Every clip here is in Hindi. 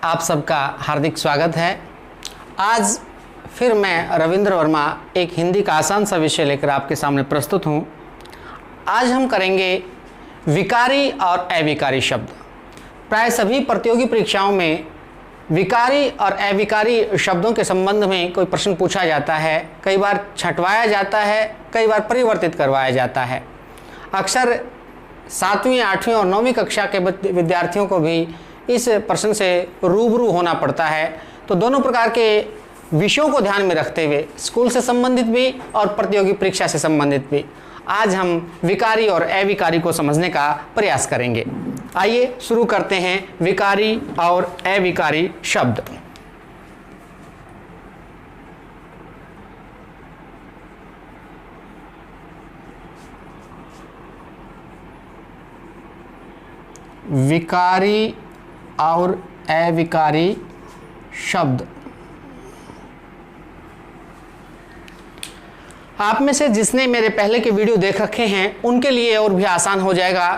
आप सबका हार्दिक स्वागत है। आज फिर मैं रविंद्र वर्मा एक हिंदी का आसान सा विषय लेकर आपके सामने प्रस्तुत हूँ। आज हम करेंगे विकारी और अविकारी शब्द। प्राय सभी प्रतियोगी परीक्षाओं में विकारी और अविकारी शब्दों के संबंध में कोई प्रश्न पूछा जाता है, कई बार छंटवाया जाता है, कई बार परिवर्तित करवाया जाता है। अक्सर 7वीं, 8वीं और 9वीं कक्षा के विद्यार्थियों को भी इस प्रश्न से रूबरू होना पड़ता है। तो दोनों प्रकार के विषयों को ध्यान में रखते हुए स्कूल से संबंधित भी और प्रतियोगी परीक्षा से संबंधित भी आज हम विकारी और अविकारी को समझने का प्रयास करेंगे। आइए शुरू करते हैं विकारी और अविकारी शब्द। विकारी और अविकारी शब्द। आप में से जिसने मेरे पहले के वीडियो देख रखे हैं उनके लिए और भी आसान हो जाएगा,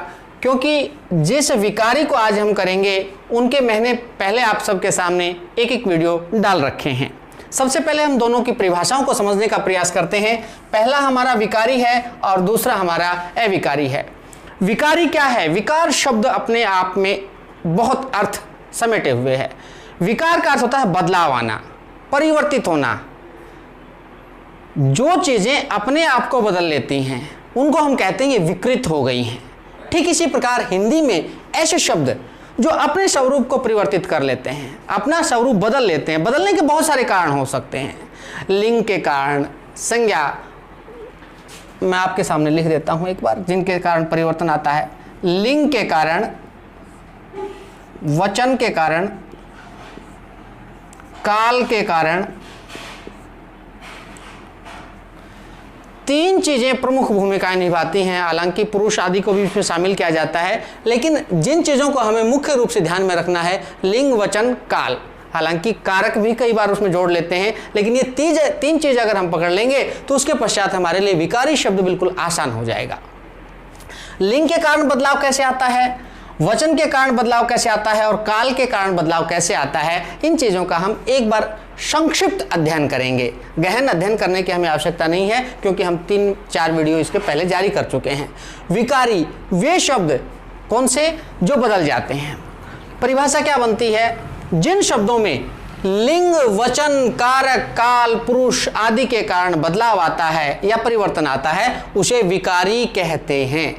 क्योंकि जिस विकारी को आज हम करेंगे उनके महीने पहले आप सबके सामने एक एक वीडियो डाल रखे हैं। सबसे पहले हम दोनों की परिभाषाओं को समझने का प्रयास करते हैं। पहला हमारा विकारी है और दूसरा हमारा अविकारी है। विकारी क्या है? विकार शब्द अपने आप में बहुत अर्थ समेटे हुए है। विकार का अर्थ होता है बदलाव आना, परिवर्तित होना। जो चीजें अपने आप को बदल लेती हैं उनको हम कहते हैं ये विकृत हो गई हैं। ठीक इसी प्रकार हिंदी में ऐसे शब्द जो अपने स्वरूप को परिवर्तित कर लेते हैं, अपना स्वरूप बदल लेते हैं। बदलने के बहुत सारे कारण हो सकते हैं। लिंग के कारण, संज्ञा, मैं आपके सामने लिख देता हूं एक बार जिनके कारण परिवर्तन आता है। लिंग के कारण, वचन के कारण, काल के कारण। तीन चीजें प्रमुख भूमिकाएं निभाती हैं। हालांकि पुरुष आदि को भी इसमें शामिल किया जाता है, लेकिन जिन चीजों को हमें मुख्य रूप से ध्यान में रखना है, लिंग, वचन, काल। हालांकि कारक भी कई बार उसमें जोड़ लेते हैं, लेकिन ये तीन चीज अगर हम पकड़ लेंगे तो उसके पश्चात हमारे लिए विकारी शब्द बिल्कुल आसान हो जाएगा। लिंग के कारण बदलाव कैसे आता है, वचन के कारण बदलाव कैसे आता है और काल के कारण बदलाव कैसे आता है, इन चीजों का हम एक बार संक्षिप्त अध्ययन करेंगे। गहन अध्ययन करने की हमें आवश्यकता नहीं है, क्योंकि हम 3-4 वीडियो इसके पहले जारी कर चुके हैं। विकारी वे शब्द कौन से जो बदल जाते हैं। परिभाषा क्या बनती है? जिन शब्दों में लिंग, वचन, कारक, काल, पुरुष आदि के कारण बदलाव आता है या परिवर्तन आता है उसे विकारी कहते हैं।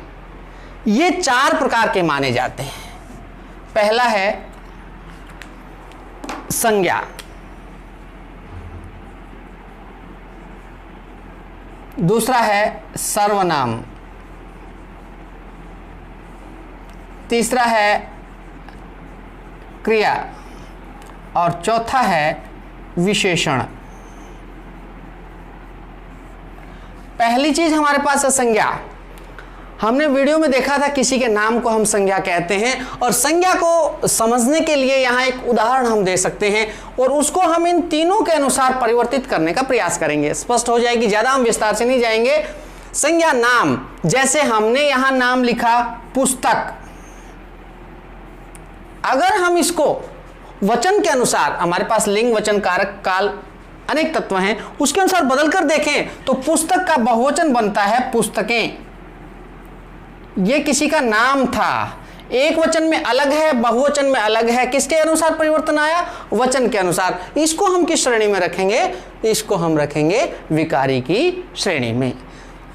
ये 4 प्रकार के माने जाते हैं। पहला है संज्ञा, दूसरा है सर्वनाम, तीसरा है क्रिया और चौथा है विशेषण। पहली चीज हमारे पास है संज्ञा। हमने वीडियो में देखा था किसी के नाम को हम संज्ञा कहते हैं, और संज्ञा को समझने के लिए यहाँ एक उदाहरण हम दे सकते हैं और उसको हम इन तीनों के अनुसार परिवर्तित करने का प्रयास करेंगे। स्पष्ट हो जाएगी, ज्यादा हम विस्तार से नहीं जाएंगे। संज्ञा नाम, जैसे हमने यहाँ नाम लिखा पुस्तक, अगर हम इसको वचन के अनुसार, हमारे पास लिंग, वचन, कारक, काल अनेक तत्व हैं, उसके अनुसार बदल कर देखें तो पुस्तक का बहुवचन बनता है पुस्तकें। ये किसी का नाम था, एक वचन में अलग है, बहुवचन में अलग है। किसके अनुसार परिवर्तन आया? वचन के अनुसार। इसको हम किस श्रेणी में रखेंगे? इसको हम रखेंगे विकारी की श्रेणी में।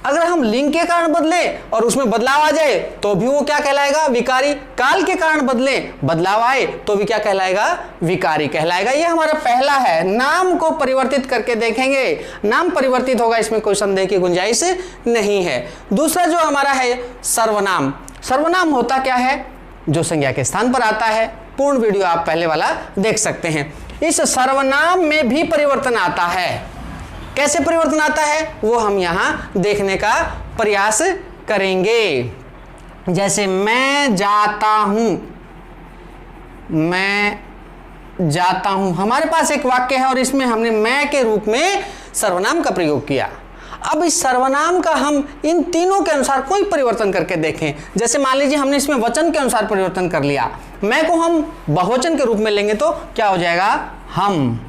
अगर हम लिंग के कारण बदले और उसमें बदलाव आ जाए तो भी वो क्या कहलाएगा? विकारी। काल के कारण बदले, बदलाव आए तो भी क्या कहलाएगा? विकारी कहलाएगा। ये हमारा पहला है। नाम को परिवर्तित करके देखेंगे, नाम परिवर्तित होगा, इसमें कोई संदेह की गुंजाइश नहीं है। दूसरा जो हमारा है सर्वनाम। सर्वनाम होता क्या है? जो संज्ञा के स्थान पर आता है। पूर्ण वीडियो आप पहले वाला देख सकते हैं। इस सर्वनाम में भी परिवर्तन आता है। कैसे परिवर्तन आता है वो हम यहां देखने का प्रयास करेंगे। जैसे मैं जाता हूं, मैं जाता हूं, हमारे पास एक वाक्य है और इसमें हमने मैं के रूप में सर्वनाम का प्रयोग किया। अब इस सर्वनाम का हम इन तीनों के अनुसार कोई परिवर्तन करके देखें। जैसे मान लीजिए हमने इसमें वचन के अनुसार परिवर्तन कर लिया, मैं को हम बहुवचन के रूप में लेंगे तो क्या हो जाएगा, हम।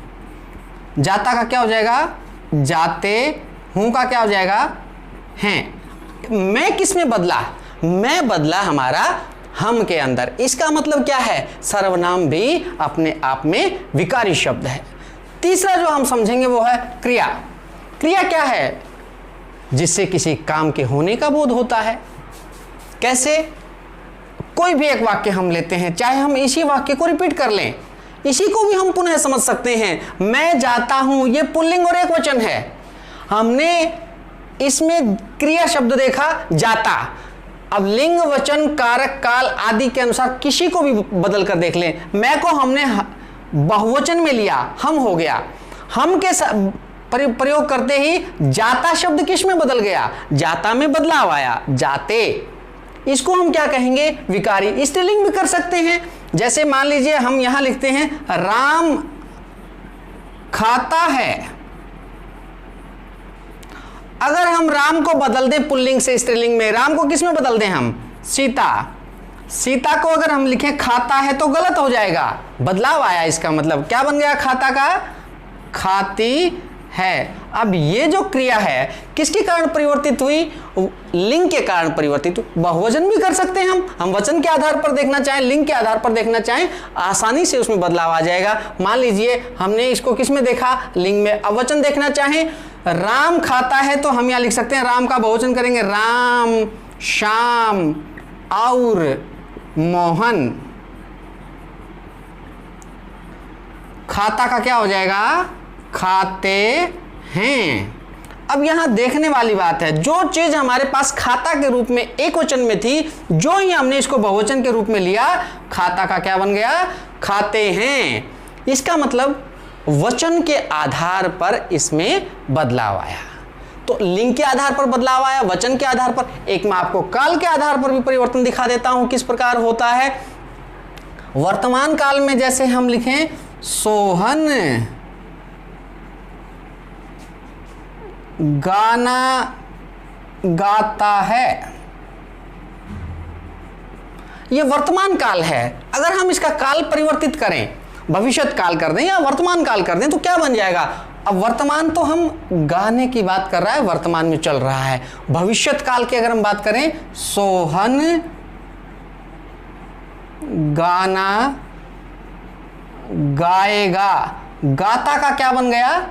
जाता का क्या हो जाएगा, जाते। हूं का क्या हो जाएगा, हैं। मैं किस में बदला, मैं बदला हमारा हम के अंदर। इसका मतलब क्या है, सर्वनाम भी अपने आप में विकारी शब्द है। तीसरा जो हम समझेंगे वो है क्रिया। क्रिया क्या है, जिससे किसी काम के होने का बोध होता है। कैसे, कोई भी एक वाक्य हम लेते हैं, चाहे हम इसी वाक्य को रिपीट कर लें, इसी को भी हम पुनः समझ सकते हैं। मैं जाता हूं, ये पुल्लिंग और एक वचन है। हमने इसमें क्रिया शब्द देखा जाता। अब लिंग वचन कारक काल आदि के अनुसार किसी को भी बदल कर देख लें। मैं को हमने बहुवचन में लिया, हम हो गया। हम के प्रयोग करते ही जाता शब्द किस में बदल गया, जाता में बदलाव आया, जाते। इसको हम क्या कहेंगे, विकारी। स्त्रीलिंग भी कर सकते हैं। जैसे मान लीजिए हम यहां लिखते हैं राम खाता है। अगर हम राम को बदल दें पुल्लिंग से स्त्रीलिंग में, राम को किस में बदल दें हम, सीता। सीता को अगर हम लिखें खाता है तो गलत हो जाएगा, बदलाव आया। इसका मतलब क्या बन गया, खाता का खाती है। अब ये जो क्रिया है किसके कारण परिवर्तित हुई, लिंग के कारण परिवर्तित हुई। बहुवचन भी कर सकते हैं हम वचन के आधार पर देखना चाहें, लिंग के आधार पर देखना चाहें, आसानी से उसमें बदलाव आ जाएगा। मान लीजिए हमने इसको किस में देखा, लिंग में। अब वचन देखना चाहें, राम खाता है तो हम यहां लिख सकते हैं, राम का बहुवचन करेंगे राम, श्याम और मोहन। खाता का क्या हो जाएगा, खाते हैं। अब यहां देखने वाली बात है, जो चीज हमारे पास खाता के रूप में एक वचन में थी, जो ही हमने इसको बहुवचन के रूप में लिया, खाता का क्या बन गया, खाते हैं। इसका मतलब वचन के आधार पर इसमें बदलाव आया। तो लिंग के आधार पर बदलाव आया, वचन के आधार पर। एक मैं आपको काल के आधार पर भी परिवर्तन दिखा देता हूं किस प्रकार होता है। वर्तमान काल में जैसे हम लिखें सोहन गाना गाता है, यह वर्तमान काल है। अगर हम इसका काल परिवर्तित करें, भविष्यत काल कर दें या वर्तमान काल कर दें तो क्या बन जाएगा। अब वर्तमान तो हम गाने की बात कर रहा है, वर्तमान में चल रहा है। भविष्यत काल की अगर हम बात करें, सोहन गाना गाएगा। गाता का क्या बन गया,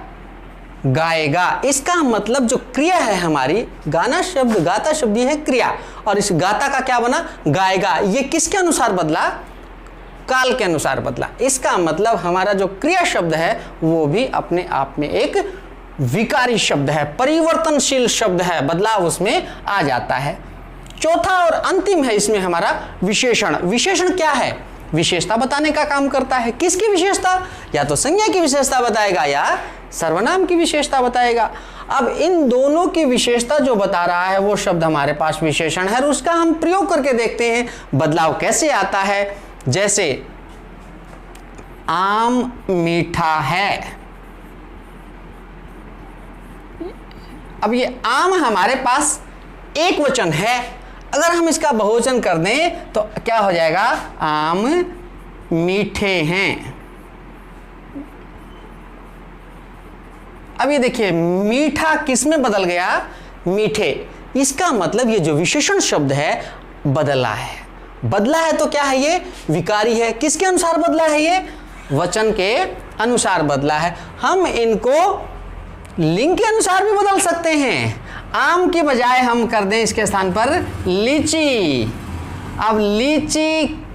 गाएगा। इसका मतलब जो क्रिया है हमारी, गाना शब्द, गाता शब्द ये है क्रिया, और इस गाता का क्या बना, गाएगा। ये किसके अनुसार बदला, काल के अनुसार बदला। इसका मतलब हमारा जो क्रिया शब्द है वो भी अपने आप में एक विकारी शब्द है, परिवर्तनशील शब्द है, बदलाव उसमें आ जाता है। चौथा और अंतिम है इसमें हमारा विशेषण। विशेषण क्या है, विशेषता बताने का काम करता है। किसकी विशेषता, या तो संज्ञा की विशेषता बताएगा या सर्वनाम की विशेषता बताएगा। अब इन दोनों की विशेषता जो बता रहा है वो शब्द हमारे पास विशेषण है, और उसका हम प्रयोग करके देखते हैं बदलाव कैसे आता है। जैसे आम मीठा है। अब ये आम हमारे पास एक वचन है, अगर हम इसका बहुवचन कर दें तो क्या हो जाएगा, आम मीठे हैं। अब ये देखिए मीठा किस में बदल गया, मीठे। इसका मतलब ये जो विशेषण शब्द है बदला है। बदला है तो क्या है, ये विकारी है। किसके अनुसार बदला है, ये वचन के अनुसार बदला है। हम इनको लिंग के अनुसार भी बदल सकते हैं। आम की बजाय हम कर दें इसके स्थान पर लीची। अब लीची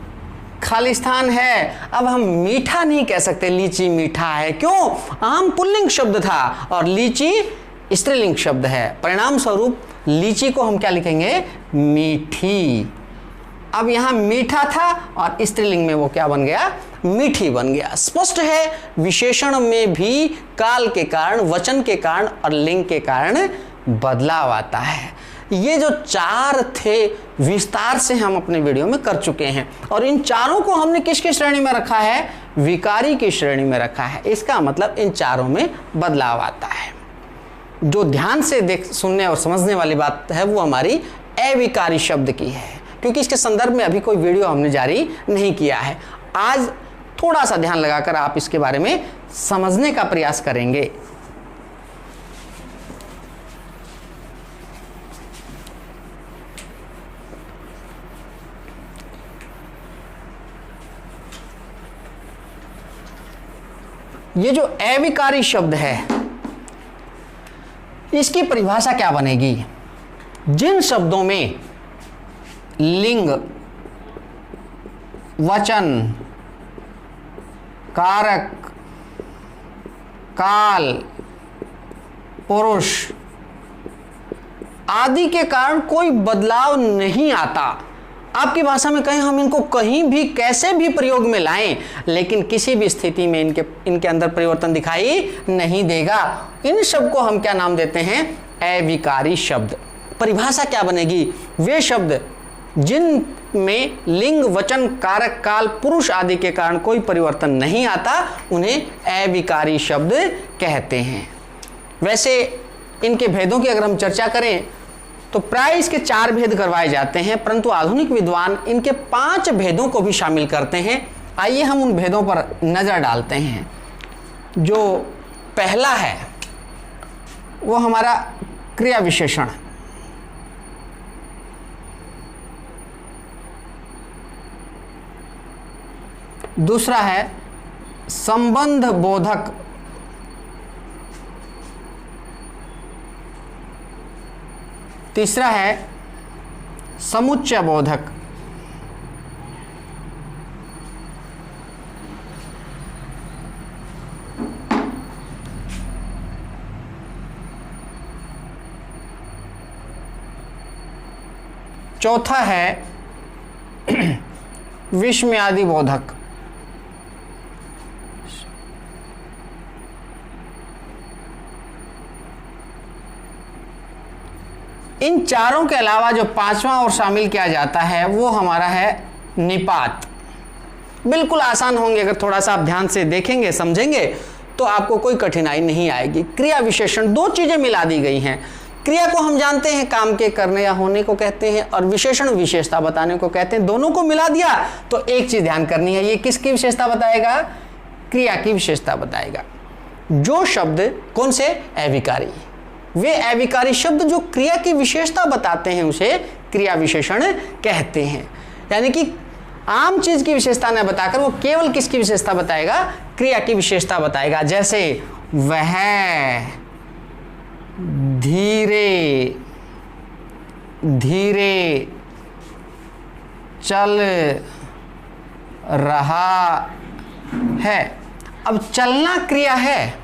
खालिस्तान है, अब हम मीठा नहीं कह सकते, लीची मीठा है। क्यों, आम पुल्लिंग शब्द था और लीची स्त्रीलिंग शब्द है। परिणाम स्वरूप लीची को हम क्या लिखेंगे, मीठी। अब यहां मीठा था और स्त्रीलिंग में वो क्या बन गया, मीठी बन गया। स्पष्ट है विशेषण में भी काल के कारण, वचन के कारण और लिंग के कारण बदलाव आता है। ये जो चार थे विस्तार से हम अपने वीडियो में कर चुके हैं, और इन चारों को हमने किसकी श्रेणी में रखा है, विकारी की श्रेणी में रखा है। इसका मतलब इन चारों में बदलाव आता है। जो ध्यान से सुनने और समझने वाली बात है वो हमारी अविकारी शब्द की है, क्योंकि इसके संदर्भ में अभी कोई वीडियो हमने जारी नहीं किया है। आज थोड़ा सा ध्यान लगाकर आप इसके बारे में समझने का प्रयास करेंगे। ये जो अविकारी शब्द है इसकी परिभाषा क्या बनेगी? जिन शब्दों में लिंग, वचन, कारक, काल, पुरुष आदि के कारण कोई बदलाव नहीं आता। आपकी भाषा में कहें हम इनको कहीं भी कैसे भी प्रयोग में लाएं, लेकिन किसी भी स्थिति में इनके अंदर परिवर्तन दिखाई नहीं देगा। इन शब्द को हम क्या नाम देते हैं? अविकारी शब्द। परिभाषा क्या बनेगी? वे शब्द जिन में लिंग, वचन, कारक, काल, पुरुष आदि के कारण कोई परिवर्तन नहीं आता उन्हें अविकारी शब्द कहते हैं। वैसे इनके भेदों की अगर हम चर्चा करें तो प्राय इसके 4 भेद करवाए जाते हैं, परंतु आधुनिक विद्वान इनके 5 भेदों को भी शामिल करते हैं। आइए हम उन भेदों पर नजर डालते हैं। जो पहला है वो हमारा क्रिया विशेषण। दूसरा है संबंध बोधक। तीसरा है समुच्चय बोधक। चौथा है विस्मयादि बोधक। इन चारों के अलावा जो 5वां और शामिल किया जाता है वो हमारा है निपात। बिल्कुल आसान होंगे, अगर थोड़ा सा आप ध्यान से देखेंगे, समझेंगे तो आपको कोई कठिनाई नहीं आएगी। क्रिया विशेषण 2 चीजें मिला दी गई हैं। क्रिया को हम जानते हैं काम के करने या होने को कहते हैं, और विशेषण विशेषता बताने को कहते हैं। दोनों को मिला दिया तो एक चीज ध्यान करनी है, ये किसकी विशेषता बताएगा? क्रिया की विशेषता बताएगा। जो शब्द कौन से? अविकारी। वे अविकारी शब्द जो क्रिया की विशेषता बताते हैं उसे क्रिया विशेषण कहते हैं। यानी कि आम चीज की विशेषता न बताकर वो केवल किसकी विशेषता बताएगा? क्रिया की विशेषता बताएगा। जैसे वह धीरे धीरे चल रहा है। अब चलना क्रिया है,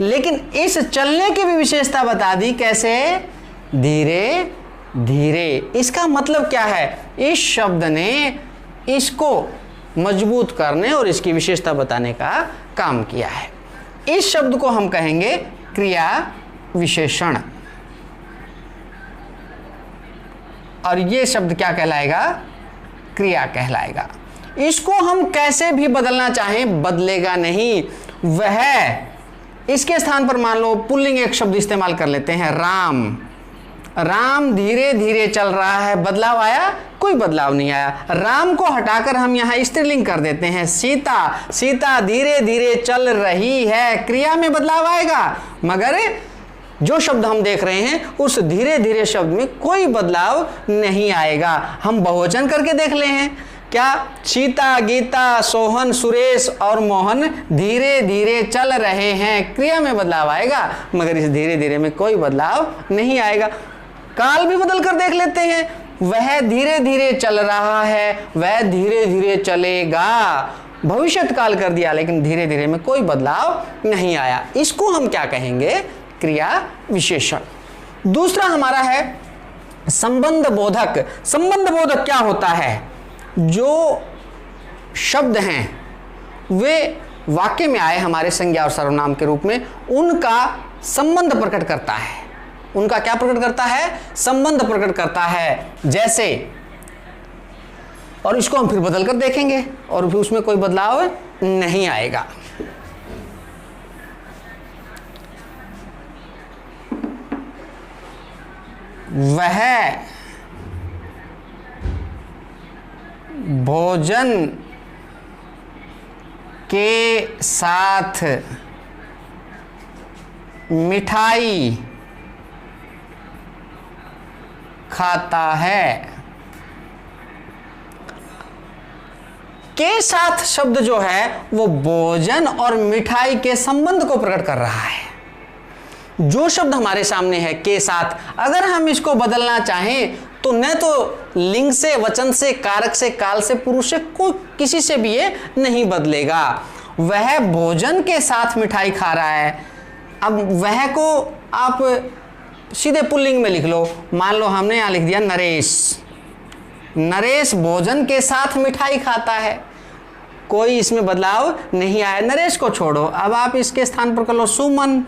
लेकिन इस चलने की भी विशेषता बता दी। कैसे? धीरे धीरे। इसका मतलब क्या है? इस शब्द ने इसको मजबूत करने और इसकी विशेषता बताने का काम किया है। इस शब्द को हम कहेंगे क्रिया विशेषण, और ये शब्द क्या कहलाएगा? क्रिया कहलाएगा। इसको हम कैसे भी बदलना चाहें बदलेगा नहीं। वह, इसके स्थान पर मान लो पुल्लिंग एक शब्द इस्तेमाल कर लेते हैं, राम। राम धीरे धीरे चल रहा है, बदलाव आया? कोई बदलाव नहीं आया। राम को हटाकर हम यहाँ स्त्रीलिंग कर देते हैं, सीता। सीता धीरे धीरे चल रही है, क्रिया में बदलाव आएगा, मगर जो शब्द हम देख रहे हैं उस धीरे धीरे शब्द में कोई बदलाव नहीं आएगा। हम बहुवचन करके देख ले हैं क्या? सीता, गीता, सोहन, सुरेश और मोहन धीरे धीरे चल रहे हैं, क्रिया में बदलाव आएगा, मगर इस धीरे धीरे में कोई बदलाव नहीं आएगा। काल भी बदल कर देख लेते हैं, वह धीरे धीरे चल रहा है, वह धीरे धीरे चलेगा। भविष्यत काल कर दिया, लेकिन धीरे धीरे में कोई बदलाव नहीं आया। इसको हम क्या कहेंगे? क्रिया विशेषण। दूसरा हमारा है संबंध बोधक। संबंध बोधक क्या होता है? जो शब्द हैं वे वाक्य में आए हमारे संज्ञा और सर्वनाम के रूप में, उनका संबंध प्रकट करता है। उनका क्या प्रकट करता है? संबंध प्रकट करता है। जैसे, और इसको हम फिर बदल कर देखेंगे और फिर उसमें कोई बदलाव नहीं आएगा। वह भोजन के साथ मिठाई खाता है। के साथ शब्द जो है वो भोजन और मिठाई के संबंध को प्रकट कर रहा है। जो शब्द हमारे सामने है के साथ, अगर हम इसको बदलना चाहें तो न तो लिंग से, वचन से, कारक से, काल से, पुरुष से, कोई किसी से भी ये नहीं बदलेगा। वह भोजन के साथ मिठाई खा रहा है। अब वह को आप सीधे पुल्लिंग में लिख लो। मान लो हमने यहां लिख दिया नरेश। नरेश भोजन के साथ मिठाई खाता है, कोई इसमें बदलाव नहीं आया। नरेश को छोड़ो, अब आप इसके स्थान पर कर लो सुमन।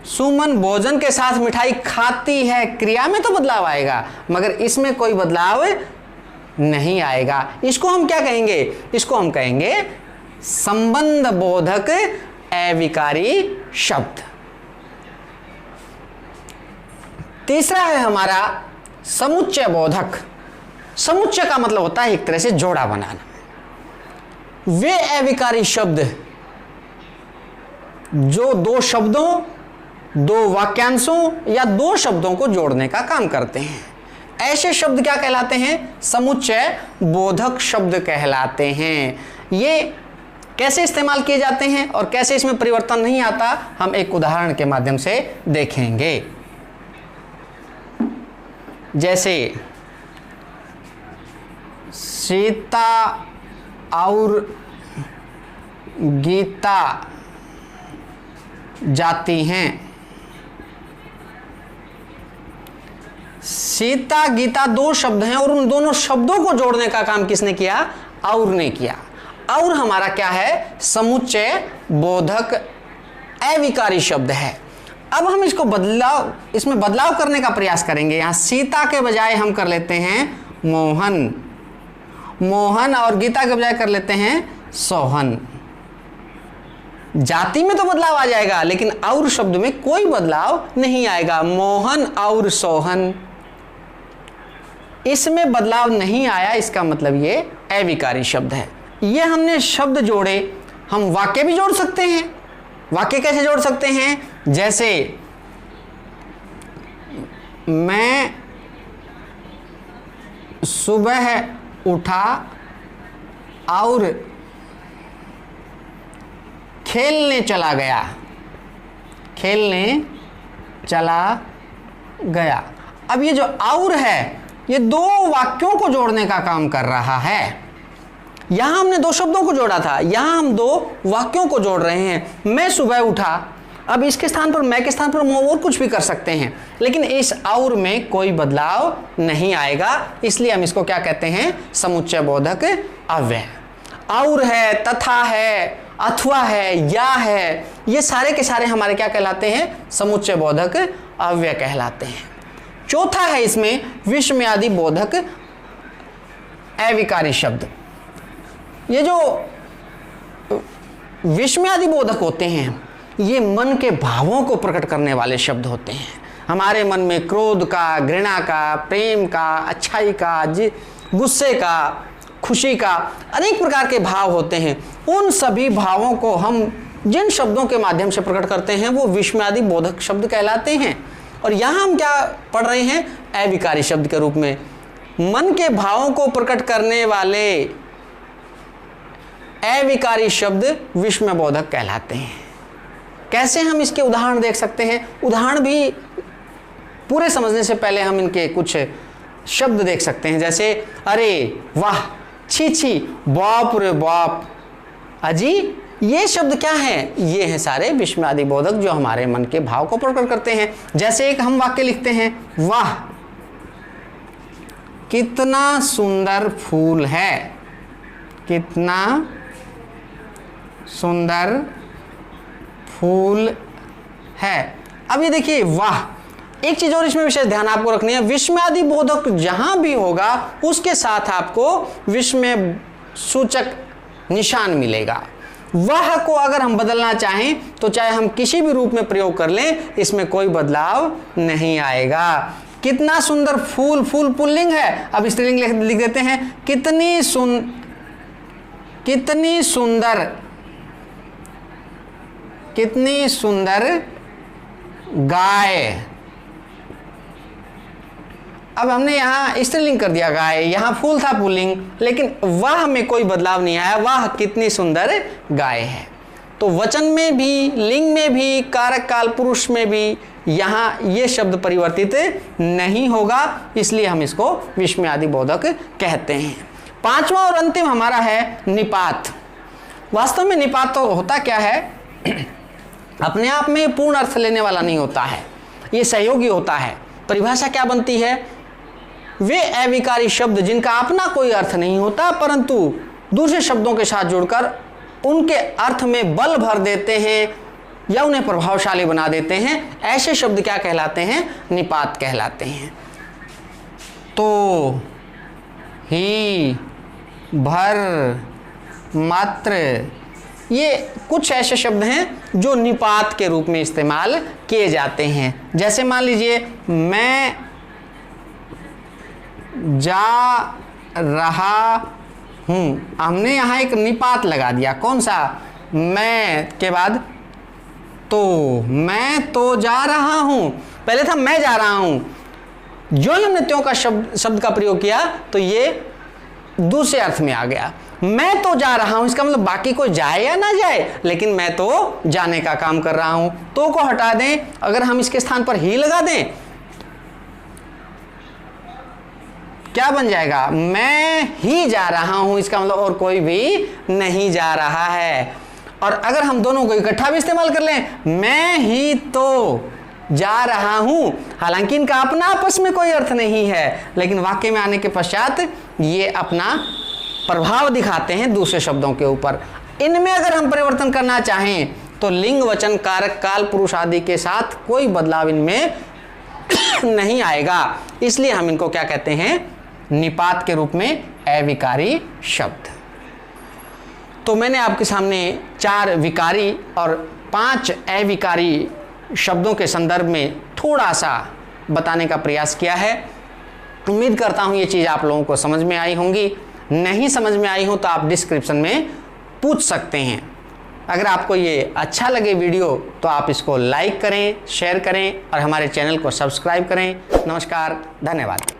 सुमन भोजन के साथ मिठाई खाती है, क्रिया में तो बदलाव आएगा मगर इसमें कोई बदलाव नहीं आएगा। इसको हम क्या कहेंगे? इसको हम कहेंगे संबंध बोधक अविकारी शब्द। तीसरा है हमारा समुच्चय बोधक। समुच्चय का मतलब होता है एक तरह से जोड़ा बनाना। वे अविकारी शब्द जो दो शब्दों, दो वाक्यांशों या दो शब्दों को जोड़ने का काम करते हैं, ऐसे शब्द क्या कहलाते हैं? समुच्चय बोधक शब्द कहलाते हैं। ये कैसे इस्तेमाल किए जाते हैं और कैसे इसमें परिवर्तन नहीं आता, हम एक उदाहरण के माध्यम से देखेंगे। जैसे सीता और गीता जाती हैं। सीता गीता दो शब्द हैं और उन दोनों शब्दों को जोड़ने का काम किसने किया? और ने किया। और हमारा क्या है? समुच्चय बोधक अविकारी शब्द है। अब हम इसको इसमें बदलाव करने का प्रयास करेंगे। यहां सीता के बजाय हम कर लेते हैं मोहन, मोहन, और गीता के बजाय कर लेते हैं सोहन। जाति में तो बदलाव आ जाएगा लेकिन और शब्द में कोई बदलाव नहीं आएगा। मोहन और सोहन, इसमें बदलाव नहीं आया, इसका मतलब ये अविकारी शब्द है। ये हमने शब्द जोड़े। हम वाक्य भी जोड़ सकते हैं। वाक्य कैसे जोड़ सकते हैं? जैसे मैं सुबह उठा और खेलने चला गया। खेलने चला गया। अब ये जो और है ये दो वाक्यों को जोड़ने का काम कर रहा है। यहां हमने दो शब्दों को जोड़ा था, यहां हम दो वाक्यों को जोड़ रहे हैं। मैं सुबह उठा, अब इसके स्थान पर, मैं के स्थान पर और कुछ भी कर सकते हैं लेकिन इस और में कोई बदलाव नहीं आएगा, इसलिए हम इसको क्या कहते हैं? समुच्चय बोधक अव्यय। और है, तथा है, अथवा है, या है, ये सारे के सारे हमारे क्या कहलाते हैं? समुच्चय बोधक अव्यय कहलाते हैं। चौथा है इसमें विस्मयादि बोधक अविकारी शब्द। ये जो विस्मयादि बोधक होते हैं ये मन के भावों को प्रकट करने वाले शब्द होते हैं। हमारे मन में क्रोध का, घृणा का, प्रेम का, अच्छाई का, गुस्से का, खुशी का, अनेक प्रकार के भाव होते हैं। उन सभी भावों को हम जिन शब्दों के माध्यम से प्रकट करते हैं वो विस्मयादि बोधक शब्द कहलाते हैं। और यहाँ हम क्या पढ़ रहे हैं? अविकारी शब्द के रूप में। मन के भावों को प्रकट करने वाले अविकारी शब्द विस्मय बोधक कहलाते हैं। कैसे हम इसके उदाहरण देख सकते हैं? उदाहरण भी पूरे समझने से पहले हम इनके कुछ शब्द देख सकते हैं। जैसे अरे वाह, छी छी, बाप रे बाप, अजी, ये शब्द क्या है? ये हैं सारे विस्मयादि बोधक जो हमारे मन के भाव को प्रकट करते हैं। जैसे एक हम वाक्य लिखते हैं, वाह कितना सुंदर फूल है, कितना सुंदर फूल है। अब ये देखिए वाह, एक चीज और इसमें विशेष ध्यान आपको रखनी है, विस्मयादि बोधक जहां भी होगा उसके साथ आपको विस्मय सूचक निशान मिलेगा। वह को अगर हम बदलना चाहें तो चाहे हम किसी भी रूप में प्रयोग कर लें इसमें कोई बदलाव नहीं आएगा। कितना सुंदर फूल, फूल पुल्लिंग है। अब स्त्रीलिंग लिख देते हैं, कितनी सुंदर गाय। अब हमने यहाँ स्त्रीलिंग कर दिया गाय, यहाँ फूल था पुल्लिंग, लेकिन वाह में कोई बदलाव नहीं आया, वाह कितनी सुंदर गाय है। तो वचन में भी, लिंग में भी, कारक काल पुरुष में भी यहाँ ये शब्द परिवर्तित नहीं होगा, इसलिए हम इसको विस्मयादि बोधक कहते हैं। पांचवा और अंतिम हमारा है निपात। वास्तव में निपात तो होता क्या है, अपने आप में पूर्ण अर्थ लेने वाला नहीं होता है, ये सहयोगी होता है। परिभाषा क्या बनती है, वे अविकारी शब्द जिनका अपना कोई अर्थ नहीं होता परंतु दूसरे शब्दों के साथ जुड़कर उनके अर्थ में बल भर देते हैं या उन्हें प्रभावशाली बना देते हैं, ऐसे शब्द क्या कहलाते हैं, निपात कहलाते हैं। तो ही, भर, मात्र, ये कुछ ऐसे शब्द हैं जो निपात के रूप में इस्तेमाल किए जाते हैं। जैसे मान लीजिए, मैं जा रहा हूँ, हमने यहाँ एक निपात लगा दिया, कौन सा, मैं के बाद तो, मैं तो जा रहा हूँ, पहले था मैं जा रहा हूँ, जो ही हमने त्यों का शब्द का प्रयोग किया तो ये दूसरे अर्थ में आ गया। मैं तो जा रहा हूं, इसका मतलब बाकी कोई जाए या ना जाए, लेकिन मैं तो जाने का काम कर रहा हूं। तो को हटा दें, अगर हम इसके स्थान पर ही लगा दें, क्या बन जाएगा, मैं ही जा रहा हूं, इसका मतलब और कोई भी नहीं जा रहा है। और अगर हम दोनों को इकट्ठा भी इस्तेमाल कर लें, मैं ही तो जा रहा हूं, हालांकि इनका अपना आपस में कोई अर्थ नहीं है, लेकिन वाक्य में आने के पश्चात ये अपना प्रभाव दिखाते हैं दूसरे शब्दों के ऊपर। इनमें अगर हम परिवर्तन करना चाहें तो लिंग, वचन, कारक, काल, पुरुष आदि के साथ कोई बदलाव इनमें नहीं आएगा, इसलिए हम इनको क्या कहते हैं, निपात के रूप में अविकारी शब्द। तो मैंने आपके सामने 4 विकारी और 5 अविकारी शब्दों के संदर्भ में थोड़ा सा बताने का प्रयास किया है। उम्मीद करता हूँ ये चीज़ आप लोगों को समझ में आई होंगी। नहीं समझ में आई हो तो आप डिस्क्रिप्शन में पूछ सकते हैं। अगर आपको ये अच्छा लगे वीडियो तो आप इसको लाइक करें, शेयर करें और हमारे चैनल को सब्सक्राइब करें। नमस्कार, धन्यवाद।